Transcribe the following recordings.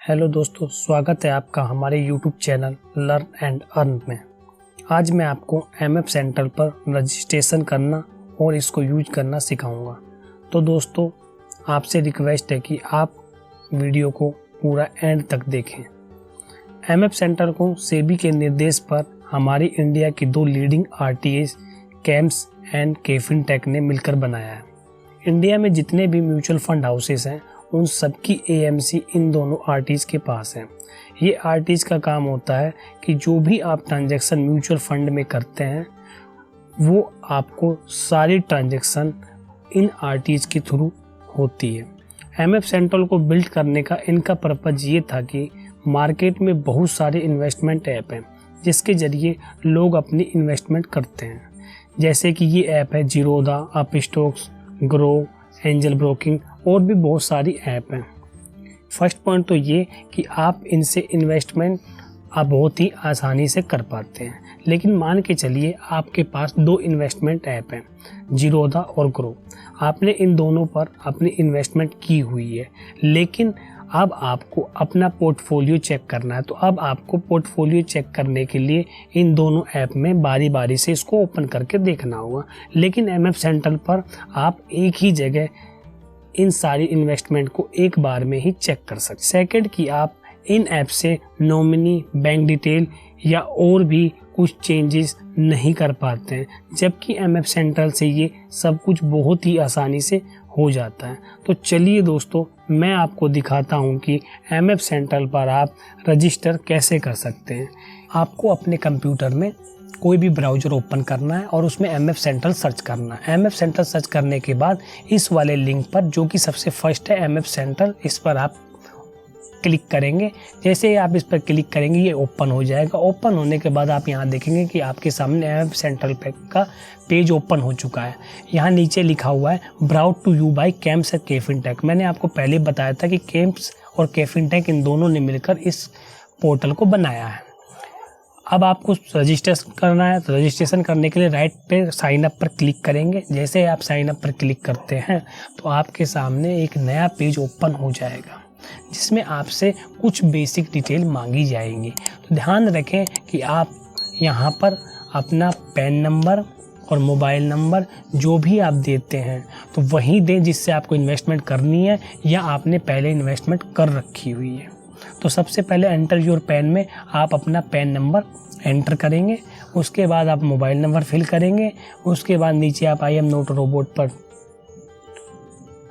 Hello दोस्तों, स्वागत है आपका हमारे YouTube channel learn and earn में। आज मैं आपको MF सेंटर पर रजिस्ट्रेशन करना और इसको यूज करना सिखाऊंगा। तो दोस्तों, आपसे रिक्वेस्ट है कि आप वीडियो को पूरा एंड तक देखें। MF सेंटर को सेबी के निर्देश पर हमारी इंडिया की दो लीडिंग RTAs कैम्स एंड केफिन ने मिलकर बनाया है। इंडिया में जितने भी म्यूचुअल फंड हाउसेस हैं उन सबकी AMC इन दोनों RTs के पास है। ये RTs का काम होता है कि जो भी आप ट्रांजैक्शन म्यूचुअल फंड में करते हैं वो आपको सारी ट्रांजैक्शन इन RTs के थ्रू होती है। MF सेंट्रल को बिल्ड करने का इनका पर्पज़ ये था कि मार्केट में बहुत सारे इन्वेस्टमेंट ऐप हैं जिसके ज़रिए लोग अपनी इन्वेस्टमेंट करते हैं। जैसे कि ये ऐप है Zerodha, Upstox, grow, angel broking और भी बहुत सारी ऐप हैं। फर्स्ट पॉइंट तो ये कि आप इनसे इन्वेस्टमेंट आप बहुत ही आसानी से कर पाते हैं। लेकिन मान के चलिए आपके पास दो इन्वेस्टमेंट ऐप हैं, जीरोधा और ग्रो। आपने इन दोनों पर अपनी इन्वेस्टमेंट की हुई है, लेकिन अब आपको अपना पोर्टफोलियो चेक करना है। तो अब आपको पोर्टफोलियो चेक करने के लिए इन दोनों ऐप में बारी बारी से इसको ओपन करके देखना होगा। लेकिन MF सेंट्रल पर आप एक ही जगह इन सारी इन्वेस्टमेंट को एक बार में ही चेक कर सकते। सेकंड कि आप इन ऐप से नॉमिनी, बैंक डिटेल या और भी कुछ चेंजेस नहीं कर पाते हैं, जबकि MF सेंट्रल से ये सब कुछ बहुत ही आसानी से हो जाता है। तो चलिए दोस्तों, मैं आपको दिखाता हूँ कि MF सेंट्रल पर आप रजिस्टर कैसे कर सकते हैं। आपको अपने कंप्यूटर में कोई भी ब्राउज़र ओपन करना है और उसमें MF सेंट्रल सर्च करना है। MF सेंट्रल सर्च करने के बाद इस वाले लिंक पर, जो कि सबसे फर्स्ट है MF सेंट्रल, इस पर आप क्लिक करेंगे। जैसे ही आप इस पर क्लिक करेंगे ये ओपन हो जाएगा। ओपन होने के बाद आप यहाँ देखेंगे कि आपके सामने MF सेंट्रल का पेज ओपन हो चुका है। यहाँ नीचे लिखा हुआ है brought to you by CAMS and KFin. मैंने आपको पहले बताया था कि कैम्स और केफिन इन दोनों ने मिलकर इस पोर्टल को बनाया है। अब आपको रजिस्ट्रेशन करना है, तो रजिस्ट्रेशन करने के लिए राइट पे साइन अप पर क्लिक करेंगे। जैसे आप साइन अप पर क्लिक करते हैं तो आपके सामने एक नया पेज ओपन हो जाएगा जिसमें आपसे कुछ बेसिक डिटेल मांगी जाएंगी। तो ध्यान रखें कि आप यहाँ पर अपना पैन नंबर और मोबाइल नंबर जो भी आप देते हैं तो वही दें जिससे आपको इन्वेस्टमेंट करनी है या आपने पहले इन्वेस्टमेंट कर रखी हुई है। तो सबसे पहले एंटर योर पैन में आप अपना पैन नंबर एंटर करेंगे। उसके बाद आप मोबाइल नंबर फिल करेंगे। उसके बाद नीचे आप I am not a robot पर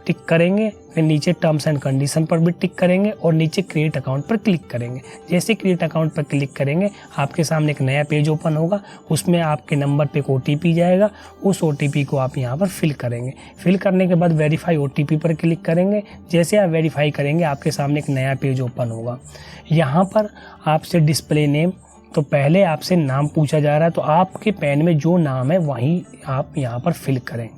टिक करेंगे। फिर नीचे टर्म्स एंड कंडीशन पर भी टिक करेंगे और नीचे क्रिएट अकाउंट पर क्लिक करेंगे। जैसे क्रिएट अकाउंट पर क्लिक करेंगे आपके सामने एक नया पेज ओपन होगा। उसमें आपके नंबर पे एक OTP जाएगा। उस OTP को आप यहाँ पर फिल करेंगे। फिल करने के बाद वेरीफाई OTP पर क्लिक करेंगे। जैसे आप वेरीफाई करेंगे आपके सामने एक नया पेज ओपन होगा। यहाँ पर आपसे डिस्प्ले नेम, तो पहले आपसे नाम पूछा जा रहा है, तो आपके पैन में जो नाम है वही आप यहाँ पर फिल करें।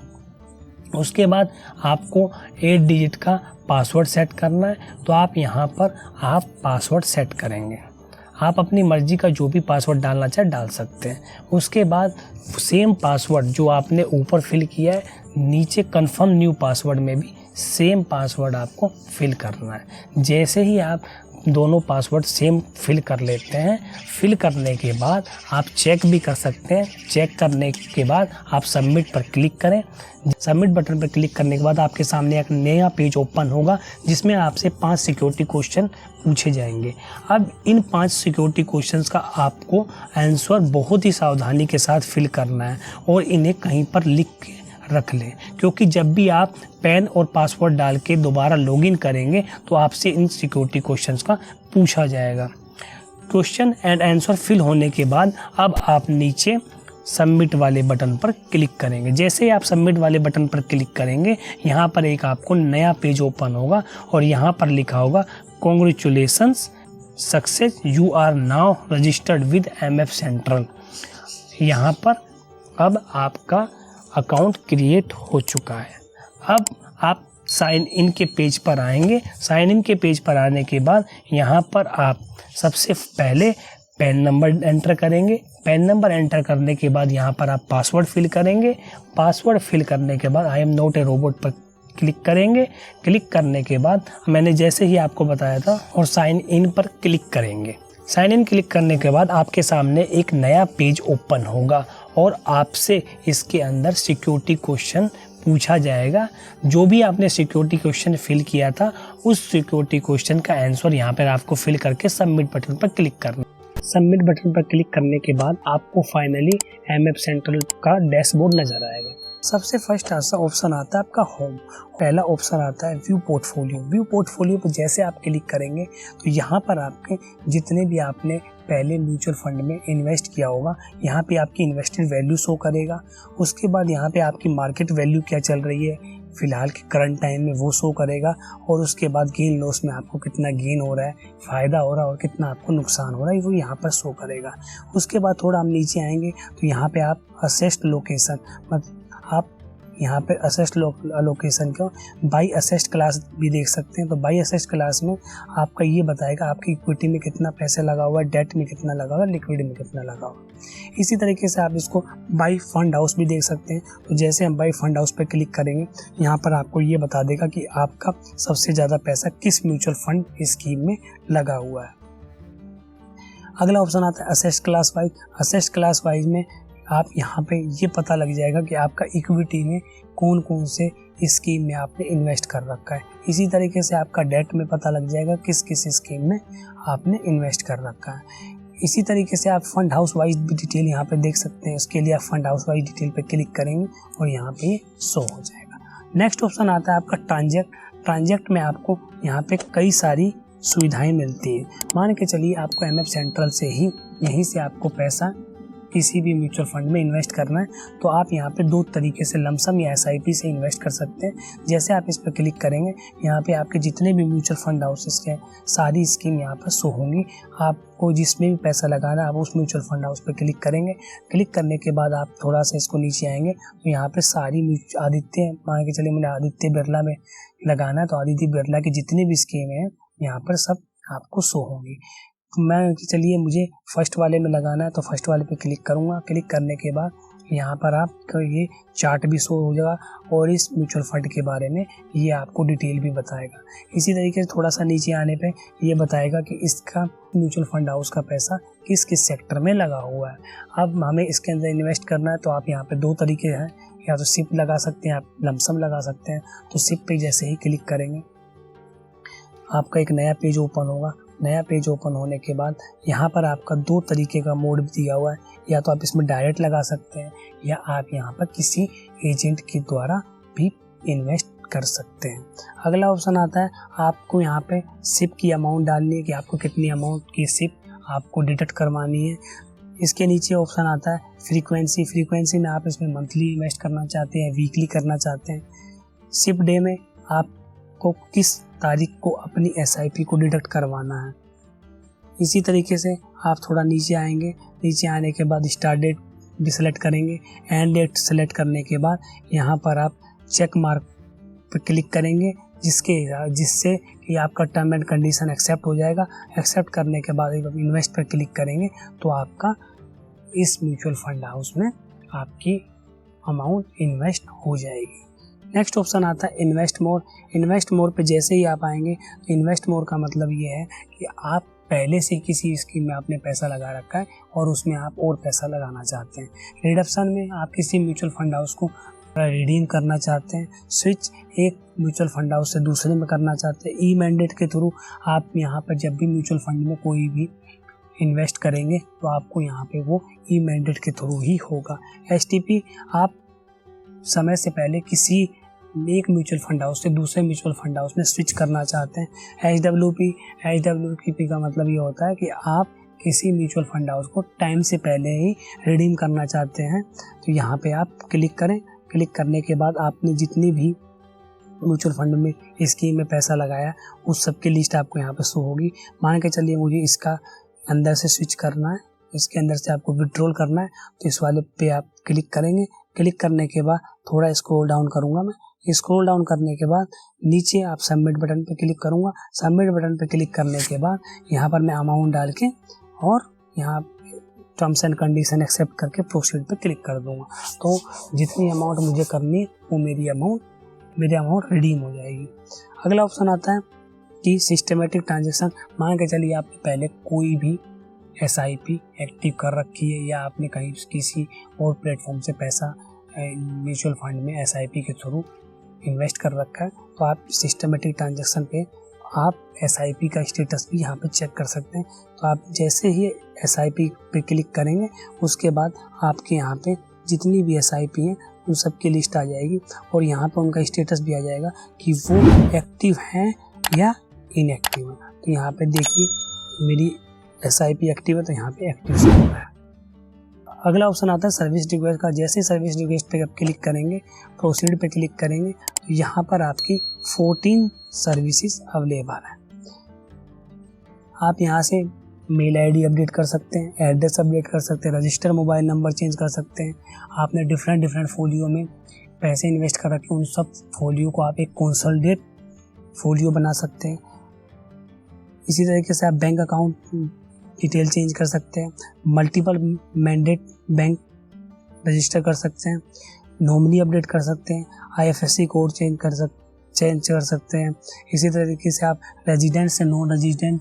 उसके बाद आपको 8 डिजिट का पासवर्ड सेट करना है, तो आप यहाँ पर आप पासवर्ड सेट करेंगे। आप अपनी मर्जी का जो भी पासवर्ड डालना चाहे डाल सकते हैं। उसके बाद सेम पासवर्ड जो आपने ऊपर फिल किया है, नीचे कंफर्म न्यू पासवर्ड में भी सेम पासवर्ड आपको फिल करना है। जैसे ही आप दोनों पासवर्ड सेम फिल कर लेते हैं, फिल करने के बाद आप चेक भी कर सकते हैं। चेक करने के बाद आप सबमिट पर क्लिक करें। सबमिट बटन पर क्लिक करने के बाद आपके सामने एक नया पेज ओपन होगा जिसमें आपसे 5 सिक्योरिटी क्वेश्चन पूछे जाएंगे। अब इन 5 सिक्योरिटी क्वेश्चंस का आपको आंसर बहुत ही सावधानी के साथ फिल करना है और इन्हें कहीं पर लिख के रख लें, क्योंकि जब भी आप पैन और पासवर्ड डाल के दोबारा लॉगिन करेंगे तो आपसे इन सिक्योरिटी क्वेश्चंस का पूछा जाएगा। क्वेश्चन एंड आंसर फिल होने के बाद अब आप नीचे सबमिट वाले बटन पर क्लिक करेंगे। जैसे ही आप सबमिट वाले बटन पर क्लिक करेंगे यहाँ पर एक आपको नया पेज ओपन होगा और यहाँ पर लिखा होगा congratulations success, you are now registered with MF central. यहाँ पर अब आपका अकाउंट क्रिएट हो चुका है। अब आप साइन इन के पेज पर आएंगे। साइन इन के पेज पर आने के बाद यहाँ पर आप सबसे पहले पैन नंबर एंटर करेंगे। पैन नंबर एंटर करने के बाद यहाँ पर आप पासवर्ड फिल करेंगे। पासवर्ड फिल करने के बाद I am not a robot पर क्लिक करेंगे। क्लिक करने के बाद मैंने जैसे ही आपको बताया था और साइन इन पर क्लिक करेंगे। साइन इन क्लिक करने के बाद आपके सामने एक नया पेज ओपन होगा और आपसे इसके अंदर सिक्योरिटी क्वेश्चन पूछा जाएगा। जो भी आपने सिक्योरिटी क्वेश्चन फिल किया था उस सिक्योरिटी क्वेश्चन का आंसर यहाँ पर आपको फिल करके सबमिट बटन पर क्लिक करना। सबमिट बटन पर क्लिक करने के बाद आपको फाइनली एमएफ सेंट्रल का डैशबोर्ड नजर आएगा। सबसे फर्स्ट ऐसा ऑप्शन आता है आपका होम। पहला ऑप्शन आता है व्यू पोर्टफोलियो। व्यू पोर्टफोलियो पर जैसे आप क्लिक करेंगे तो यहाँ पर आपके जितने भी आपने पहले म्यूचुअल फंड में इन्वेस्ट किया होगा यहाँ पे आपकी इन्वेस्टेड वैल्यू शो करेगा। उसके बाद यहाँ पे आपकी मार्केट वैल्यू क्या चल रही है फिलहाल के करंट टाइम में वो शो करेगा। और उसके बाद गेन लॉस में आपको कितना गेन हो रहा है, फ़ायदा हो रहा है और कितना आपको नुकसान हो रहा है वो यहाँ पर शो करेगा। उसके बाद थोड़ा हम नीचे आएंगे तो यहाँ पे आप असेस्ड लोकेशन मतलब आप यहाँ पे असेस्ड लोकेशन को बाई असेस्ड क्लास भी देख सकते हैं। तो बाई असेस्ड क्लास में आपका ये बताएगा आपकी इक्विटी में कितना पैसा लगा हुआ है, डेट में कितना लगा हुआ है, लिक्विड में कितना लगा हुआ है। इसी तरीके से आप इसको बाई फंड हाउस भी देख सकते हैं। तो जैसे हम बाई फंड हाउस पर क्लिक करेंगे यहाँ पर आपको ये बता देगा कि आपका सबसे ज़्यादा पैसा किस म्यूचुअल फंड स्कीम में लगा हुआ है। अगला ऑप्शन आता है assessed class wise. Assessed class wise में आप यहाँ पे ये पता लग जाएगा कि आपका इक्विटी में कौन कौन से स्कीम में आपने इन्वेस्ट कर रखा है। इसी तरीके से आपका डेट में पता लग जाएगा किस किस स्कीम में आपने इन्वेस्ट कर रखा है। इसी तरीके से आप फंड हाउस वाइज भी डिटेल यहाँ पे देख सकते हैं। उसके लिए आप फंड हाउस वाइज डिटेल पे क्लिक करेंगे और यहाँ पे ये शो हो जाएगा। नेक्स्ट ऑप्शन आता है आपका ट्रांजेक्ट। ट्रांजेक्ट में आपको यहाँ पे कई सारी सुविधाएँ मिलती है। मान के चलिए आपको एमएफ सेंट्रल से ही यहीं से आपको पैसा किसी भी म्यूचुअल फंड में इन्वेस्ट करना है तो आप यहाँ पे दो तरीके से लमसम या एसआईपी से इन्वेस्ट कर सकते हैं। जैसे आप इस पर क्लिक करेंगे यहाँ पे आपके जितने भी म्यूचुअल फंड हाउसेस के सारी स्कीम यहाँ पर शो होंगी। आपको जिसमें भी पैसा लगाना है आप उस म्यूचुअल फंड हाउस पर क्लिक करेंगे। क्लिक करने के बाद आप थोड़ा सा इसको नीचे आएंगे तो यहाँ पर सारी आदित्य मान के चलिए मैंने आदित्य बिरला में लगाना है तो आदित्य बिरला की जितनी भी स्कीम है यहाँ पर सब आपको शो होंगी। मैं चलिए मुझे फर्स्ट वाले में लगाना है तो फर्स्ट वाले पे क्लिक करूँगा। क्लिक करने के बाद यहाँ पर आपको ये चार्ट भी शो हो जाएगा और इस म्यूचुअल फंड के बारे में ये आपको डिटेल भी बताएगा। इसी तरीके से थोड़ा सा नीचे आने पे ये बताएगा कि इसका म्यूचुअल फंड हाउस का पैसा किस किस सेक्टर में लगा हुआ है। अब हमें इसके अंदर इन्वेस्ट करना है तो आप यहाँ पे दो तरीके हैं, या तो सिप लगा सकते हैं, आप लमसम लगा सकते हैं। तो सिप पे जैसे ही क्लिक करेंगे आपका एक नया पेज ओपन होगा। नया पेज ओपन होने के बाद यहाँ पर आपका दो तरीके का मोड भी दिया हुआ है, या तो आप इसमें डायरेक्ट लगा सकते हैं या आप यहाँ पर किसी एजेंट के द्वारा भी इन्वेस्ट कर सकते हैं। अगला ऑप्शन आता है आपको यहाँ पे सिप की अमाउंट डालनी है कि आपको कितनी अमाउंट की सिप आपको डिडक्ट करवानी है। इसके नीचे ऑप्शन आता है फ्रीक्वेंसी। फ्रीक्वेंसी में आप इसमें मंथली इन्वेस्ट करना चाहते हैं, वीकली करना चाहते हैं। सिप डे में आपको किस तारीख को अपनी एसआईपी को डिडक्ट करवाना है। इसी तरीके से आप थोड़ा नीचे आएंगे। नीचे आने के बाद स्टार्ट डेट भी सिलेक्ट करेंगे। एंड डेट सेलेक्ट करने के बाद यहाँ पर आप चेक मार्क पर क्लिक करेंगे जिससे कि आपका टर्म एंड कंडीशन एक्सेप्ट हो जाएगा। एक्सेप्ट करने के बाद जब इन्वेस्ट पर क्लिक करेंगे तो आपका इस म्यूचुअल फंड हाउस में आपकी अमाउंट इन्वेस्ट हो जाएगी। नेक्स्ट ऑप्शन आता है इन्वेस्ट मोर। इन्वेस्ट मोर पे जैसे ही आप आएंगे तो इन्वेस्ट मोर का मतलब ये है कि आप पहले से किसी स्कीम में आपने पैसा लगा रखा है और उसमें आप और पैसा लगाना चाहते हैं। रिडक्शन में आप किसी म्यूचुअल फंड हाउस को रिडीम करना चाहते हैं। स्विच एक म्यूचुअल फंड हाउस से दूसरे में करना चाहते हैं। ई मैंडेट के थ्रू आप यहाँ पर जब भी म्यूचुअल फंड में कोई भी इन्वेस्ट करेंगे तो आपको यहाँ पे वो ई मैंडेट के थ्रू ही होगा। एसटीपी आप समय से पहले किसी एक म्यूचुअल फंड हाउस से दूसरे म्यूचुअल फंड हाउस में स्विच करना चाहते हैं। एचडब्ल्यूपी का मतलब ये होता है कि आप किसी म्यूचुअल फंड हाउस को टाइम से पहले ही रिडीम करना चाहते हैं। तो यहाँ पे आप क्लिक करें। क्लिक करने के बाद आपने जितनी भी म्यूचुअल फंड में स्कीम में पैसा लगाया उस सब की लिस्ट आपको यहाँ पे शो होगी। मान के चलिए मुझे इसका अंदर से स्विच करना है, इसके अंदर से आपको विड्रॉल करना है तो इस वाले पे आप क्लिक करेंगे। क्लिक करने के बाद थोड़ा स्क्रॉल डाउन करूँगा मैं। स्क्रॉल डाउन करने के बाद नीचे आप सबमिट बटन पे क्लिक करूँगा। सबमिट बटन पे क्लिक करने के बाद यहाँ पर मैं अमाउंट डाल के और यहाँ टर्म्स एंड कंडीशन एक्सेप्ट करके प्रोसीड पे क्लिक कर दूँगा। तो जितनी अमाउंट मुझे करनी है वो मेरी अमाउंट मेरी अमाउंट रिडीम हो जाएगी। अगला ऑप्शन आता है कि सिस्टमेटिक ट्रांजेक्शन। मान के चलिए आपने पहले कोई भी SIP एक्टिव कर रखी है या आपने कहीं किसी और प्लेटफॉर्म से पैसा म्यूचुअल फंड में SIP के थ्रू इन्वेस्ट कर रखा है, तो आप सिस्टमेटिक ट्रांजेक्शन पे आप SIP का स्टेटस भी यहाँ पे चेक कर सकते हैं। तो आप जैसे ही SIP पे क्लिक करेंगे उसके बाद आपके यहाँ पे जितनी भी SIP हैं उन सब की लिस्ट आ जाएगी और यहाँ पे उनका स्टेटस भी आ जाएगा कि वो एक्टिव हैं या इनएक्टिव है। तो यहाँ पे देखिए मेरी SIP एक्टिव है तो यहाँ पे एक्टिव शो हो रहा है। अगला ऑप्शन आता है सर्विस रिक्वेस्ट का। जैसे सर्विस रिक्वेस्ट पे आप क्लिक करेंगे, प्रोसीड पे क्लिक करेंगे, तो यहाँ पर आपकी 14 सर्विसेज अवेलेबल है। आप यहाँ से मेल ID अपडेट कर सकते हैं, एड्रेस अपडेट कर सकते हैं, रजिस्टर मोबाइल नंबर चेंज कर सकते हैं। आपने डिफरेंट फोलियो में पैसे इन्वेस्ट कर रखे, उन सब फोलियो को आप एक कंसोलिडेट फोलियो बना सकते हैं। इसी तरीके से आप बैंक अकाउंट डिटेल चेंज कर सकते हैं, मल्टीपल मैंडेट बैंक रजिस्टर कर सकते हैं, नॉमिनी अपडेट कर सकते हैं, IFSC कोड चेंज कर सकते हैं। इसी तरीके से आप रेजिडेंट से नॉन रेजिडेंट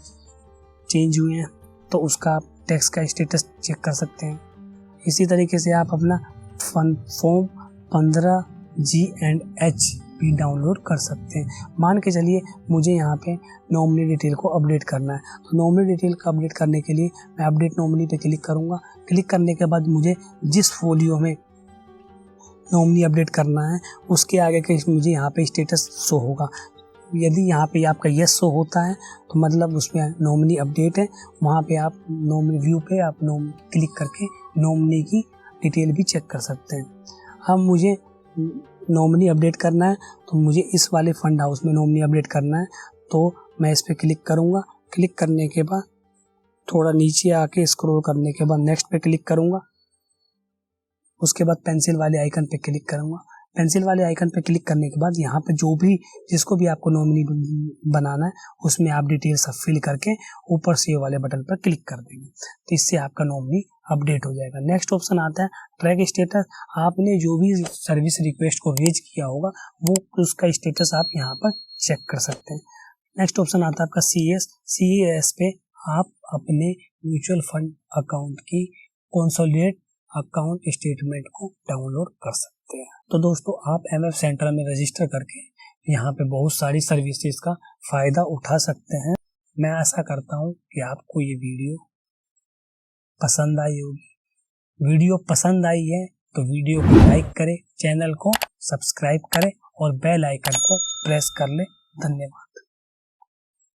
चेंज हुए हैं तो उसका आप टैक्स का स्टेटस चेक कर सकते हैं। इसी तरीके से आप अपना फॉर्म 15G&H भी डाउनलोड कर सकते हैं। मान के चलिए मुझे यहाँ पे नॉमिनी डिटेल को अपडेट करना है, तो नॉमिनी डिटेल को अपडेट करने के लिए मैं अपडेट नॉमिनी पे क्लिक करूँगा। क्लिक करने के बाद मुझे जिस फोलियो में नॉमिनी अपडेट करना है उसके आगे के मुझे यहाँ पे स्टेटस शो होगा। यदि यहाँ पे आपका यस शो होता है तो मतलब उसमें नॉमिनी अपडेट है, वहाँ पे आप नॉमिनी व्यू पे आप क्लिक करके नॉमिनी की डिटेल भी चेक कर सकते हैं। अब मुझे नॉमिनी अपडेट करना है तो मुझे इस वाले फंड हाउस में नॉमिनी अपडेट करना है, तो मैं इस पे क्लिक करूँगा। क्लिक करने के बाद थोड़ा नीचे आके स्क्रॉल करने के बाद नेक्स्ट पे क्लिक करूँगा। उसके बाद पेंसिल वाले आइकन पे क्लिक करूँगा। पेंसिल वाले आइकन पे क्लिक करने के बाद यहाँ पे जो भी जिसको भी आपको नॉमिनी बनाना है उसमें आप डिटेल सब फिल करके ऊपर सेव वाले बटन पर क्लिक कर देंगे, तो इससे आपका नॉमिनी अपडेट हो जाएगा। नेक्स्ट ऑप्शन आता है ट्रैक स्टेटस। आपने जो भी सर्विस रिक्वेस्ट को रेज किया होगा वो उसका स्टेटस आप यहाँ पर चेक कर सकते हैं। नेक्स्ट ऑप्शन आता है आपका CAS पे आप अपने म्यूचुअल फंड अकाउंट की कंसोलिडेट अकाउंट स्टेटमेंट को डाउनलोड कर सकते हैं। तो दोस्तों आप MF सेंटर में रजिस्टर करके यहाँ पे बहुत सारी सर्विसेज का फ़ायदा उठा सकते हैं। मैं आशा करता हूँ कि आपको ये वीडियो पसंद आई होगी। वीडियो पसंद आई है तो वीडियो को लाइक करें, चैनल को सब्सक्राइब करें और बेल आइकन को प्रेस कर लें। धन्यवाद।